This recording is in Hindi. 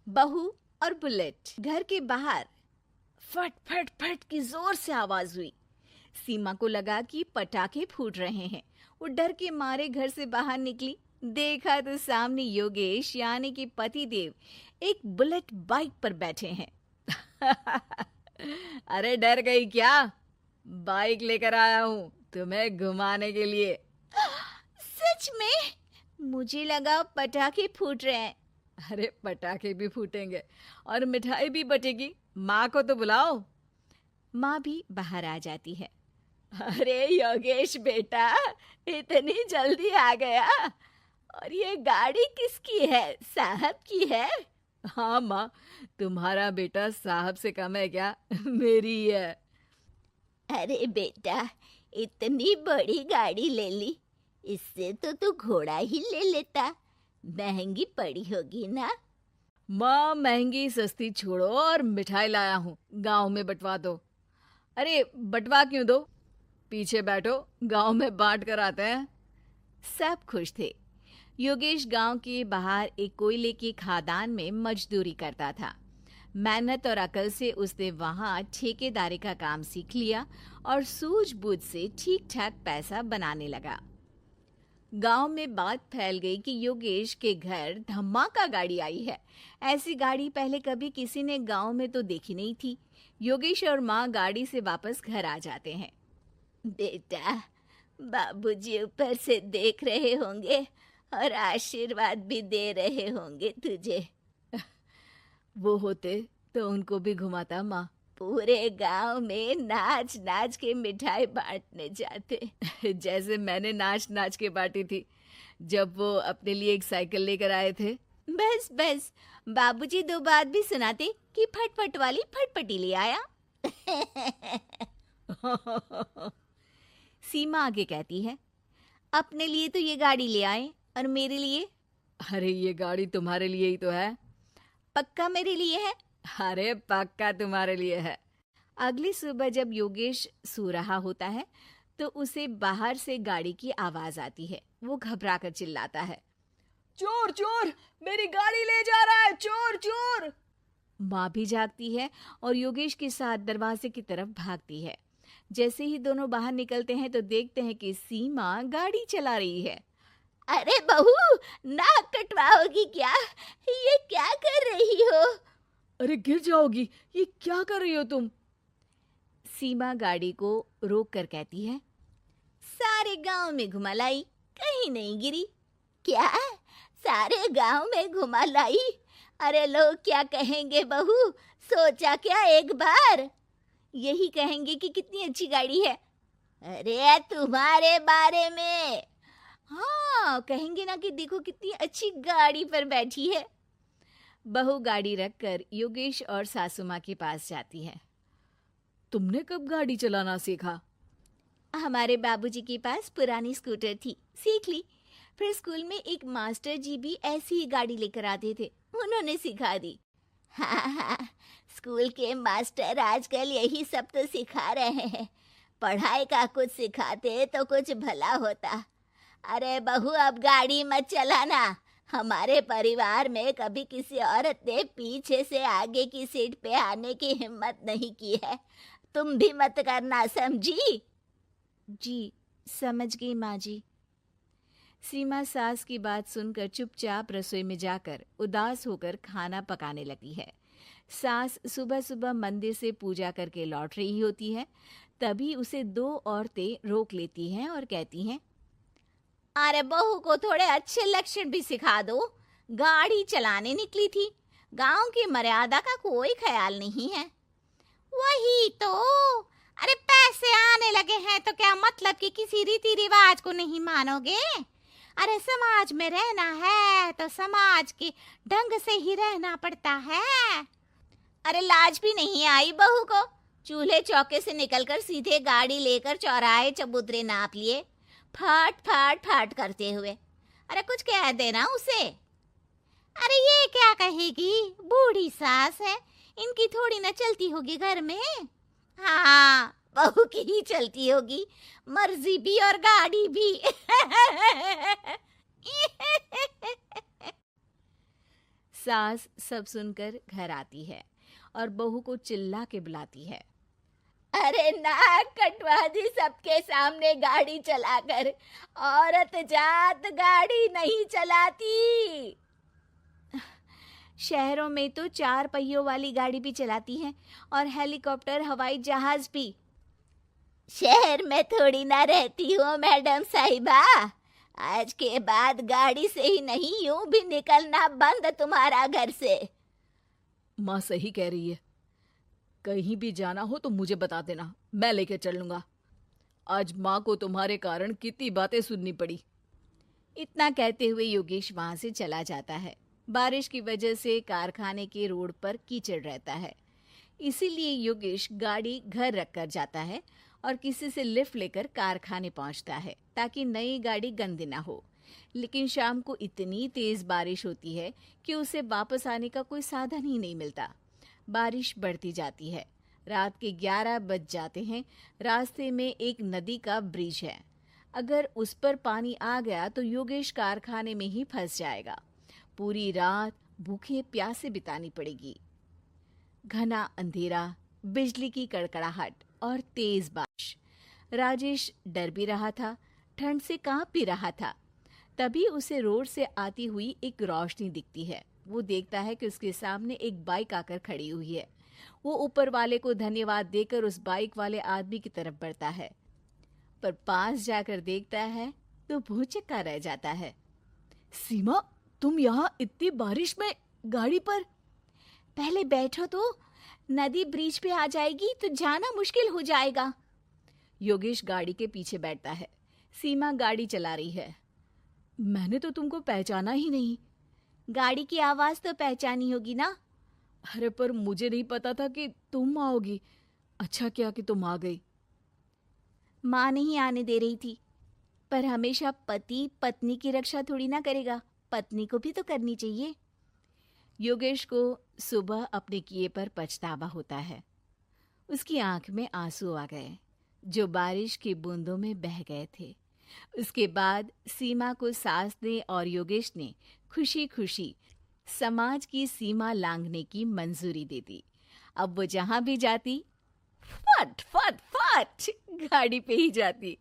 बहू और बुलेट। घर के बाहर फट फट फट की जोर से आवाज हुई। सीमा को लगा कि पटाखे फूट रहे हैं। वो डर के मारे घर से बाहर निकली। देखा तो सामने योगेश यानी कि पति देव एक बुलेट बाइक पर बैठे हैं। अरे डर गई क्या? बाइक लेकर आया हूँ तुम्हें घुमाने के लिए। सच में? मुझे लगा पटाखे फूट रहे हैं। अरे पटाखे भी फूटेंगे और मिठाई भी बटेगी। माँ को तो बुलाओ। माँ भी बाहर आ जाती है। अरे योगेश बेटा, इतनी जल्दी आ गया? और ये गाड़ी किसकी है? साहब की है? हाँ माँ, तुम्हारा बेटा साहब से कम है क्या? मेरी ही है। अरे बेटा, इतनी बड़ी गाड़ी ले ली, इससे तो तू घोड़ा ही ले लेता। महंगी पड़ी होगी ना? माँ महंगी सस्ती छोड़ो और मिठाई लाया हूँ, गांव में बंटवा दो। अरे बंटवा क्यों दो? पीछे बैठो, गांव में बांट कर आते हैं। सब खुश थे। योगेश गांव के बाहर एक कोयले की खदान में मजदूरी करता था। मेहनत और अकल से उसने वहां ठेकेदारी का काम सीख लिया और सूझबूझ से ठीक ठाक पैसा बनाने लगा। गांव में बात फैल गई कि योगेश के घर धमाका गाड़ी आई है। ऐसी गाड़ी पहले कभी किसी ने गांव में तो देखी नहीं थी। योगेश और माँ गाड़ी से वापस घर आ जाते हैं। बेटा, बाबूजी ऊपर से देख रहे होंगे और आशीर्वाद भी दे रहे होंगे तुझे। वो होते तो उनको भी घुमाता माँ। पूरे गांव में नाच नाच के मिठाई बांटने जाते। जैसे मैंने नाच नाच के बांटी थी जब वो अपने लिए एक साइकिल लेकर आए थे। बस बस, बाबूजी दो बात भी सुनाते कि फटफट वाली फटपटी ले आया। सीमा आगे कहती है, अपने लिए तो ये गाड़ी ले आए और मेरे लिए? अरे ये गाड़ी तुम्हारे लिए ही तो है। पक्का मेरे लिए है? अरे पक्का तुम्हारे लिए है। अगली सुबह जब योगेश सो रहा होता है तो उसे बाहर से गाड़ी की आवाज आती है। वो घबरा कर चिल्लाता है, चोर चोर, मेरी गाड़ी ले जा रहा है, चोर चोर। माँ भी जागती है और योगेश के साथ दरवाजे की तरफ भागती है। जैसे ही दोनों बाहर निकलते हैं तो देखते हैं कि सीमा गाड़ी चला रही है। अरे बहू, नाक कटवाओगी क्या? ये क्या कर रही हो? अरे गिर जाओगी, ये क्या कर रही हो तुम? सीमा गाड़ी को रोक कर कहती है, सारे गांव में घुमा लाई, कहीं नहीं गिरी। क्या? सारे गांव में घुमा लाई? अरे लोग क्या कहेंगे बहू? सोचा क्या एक बार? यही कहेंगे कि कितनी अच्छी गाड़ी है। अरे तुम्हारे बारे में। हाँ, कहेंगे ना कि देखो कितनी अच्छी गाड़ी पर बैठी है। बहू गाड़ी रखकर योगेश और सासू माँ के पास जाती है। तुमने कब गाड़ी चलाना सीखा? हमारे बाबूजी के पास पुरानी स्कूटर थी, सीख ली। फिर स्कूल में एक मास्टर जी भी ऐसी ही गाड़ी लेकर आते थे, उन्होंने सिखा दी। हाँ हाँ, स्कूल के मास्टर आजकल यही सब तो सिखा रहे हैं। पढ़ाई का कुछ सिखाते तो कुछ भला होता। अरे बहू, अब गाड़ी मत चलाना। हमारे परिवार में कभी किसी औरत ने पीछे से आगे की सीट पे आने की हिम्मत नहीं की है। तुम भी मत करना, समझी? जी, समझ गई माँ जी। सीमा सास की बात सुनकर चुपचाप रसोई में जाकर उदास होकर खाना पकाने लगती है। सास सुबह सुबह मंदिर से पूजा करके लौट रही होती है। तभी उसे दो औरतें रोक लेती हैं और कहती हैं, अरे बहू को थोड़े अच्छे लक्षण भी सिखा दो। गाड़ी चलाने निकली थी, गांव की मर्यादा का कोई ख्याल नहीं है। वही तो, अरे पैसे आने लगे हैं तो क्या मतलब कि किसी रीति रिवाज को नहीं मानोगे? अरे समाज में रहना है तो समाज के ढंग से ही रहना पड़ता है। अरे लाज भी नहीं आई बहू को? चूल्हे चौके से निकलकर सीधे गाड़ी लेकर चौराहे चबूतरे नाप लिए, फट फट फट करते हुए। अरे कुछ कह देना उसे। अरे ये क्या कहेगी, बूढ़ी सास है, इनकी थोड़ी ना चलती होगी घर में। हाँ, बहू की ही चलती होगी, मर्जी भी और गाड़ी भी। सास सब सुनकर घर आती है और बहू को चिल्ला के बुलाती है। अरे नाक कटवा दी सबके सामने गाड़ी चलाकर, औरत जात गाड़ी नहीं चलाती। शहरों में तो 4 पहियों वाली गाड़ी भी चलाती हैं और हेलीकॉप्टर, हवाई जहाज भी। शहर में थोड़ी ना रहती हूँ मैडम साहिबा। आज के बाद गाड़ी से ही नहीं, यूं भी निकलना बंद तुम्हारा घर से। माँ सही कह रही है, कहीं भी जाना हो तो मुझे बता देना, मैं लेके चल लूंगा। आज माँ को तुम्हारे कारण कितनी बातें सुननी पड़ी। इतना कहते हुए योगेश वहां से चला जाता है। बारिश की वजह से कारखाने के रोड पर कीचड़ रहता है, इसीलिए योगेश गाड़ी घर रख कर जाता है और किसी से लिफ्ट लेकर कारखाने पहुंचता है ताकि नई गाड़ी गंदी ना हो। लेकिन शाम को इतनी तेज बारिश होती है कि उसे वापस आने का कोई साधन ही नहीं मिलता। बारिश बढ़ती जाती है। रात के 11 बज जाते हैं। रास्ते में एक नदी का ब्रिज है। अगर उस पर पानी आ गया तो योगेश कारखाने में ही फंस जाएगा। पूरी रात भूखे प्यासे बितानी पड़ेगी। घना अंधेरा, बिजली की कड़कड़ाहट और तेज बारिश। राजेश डर भी रहा था, ठंड से कांप भी रहा था। तभी उसे रोड से आती हुई एक रोशनी दिखती है। वो देखता है कि उसके सामने एक बाइक आकर खड़ी हुई है। वो ऊपर वाले को धन्यवाद देकर उस बाइक वाले आदमी की तरफ बढ़ता है, पर पास जाकर देखता है तो भौचक्का रह जाता है। सीमा, तुम यहाँ इतनी बारिश में गाड़ी पर? पहले बैठो तो, नदी ब्रिज पे आ जाएगी तो जाना मुश्किल हो जाएगा। योगेश गाड़ी के पीछे बैठता है। सीमा गाड़ी चला रही है। मैंने तो तुमको पहचाना ही नहीं। गाड़ी की आवाज तो पहचानी होगी ना। अरे पर मुझे नहीं पता था कि तुम आओगी। अच्छा किया कि तुम आ गई। माँ नहीं आने दे रही थी, पर हमेशा पति पत्नी की रक्षा थोड़ी ना करेगा, पत्नी को भी तो करनी चाहिए। योगेश को सुबह अपने किए पर पछतावा होता है। उसकी आंख में आंसू आ गए जो बारिश की बूंदों में बह गए थे। उसके बाद सीमा को सास ने और योगेश ने खुशी खुशी समाज की सीमा लांघने की मंजूरी दे दी। अब वो जहां भी जाती फट फट फट गाड़ी पे ही जाती।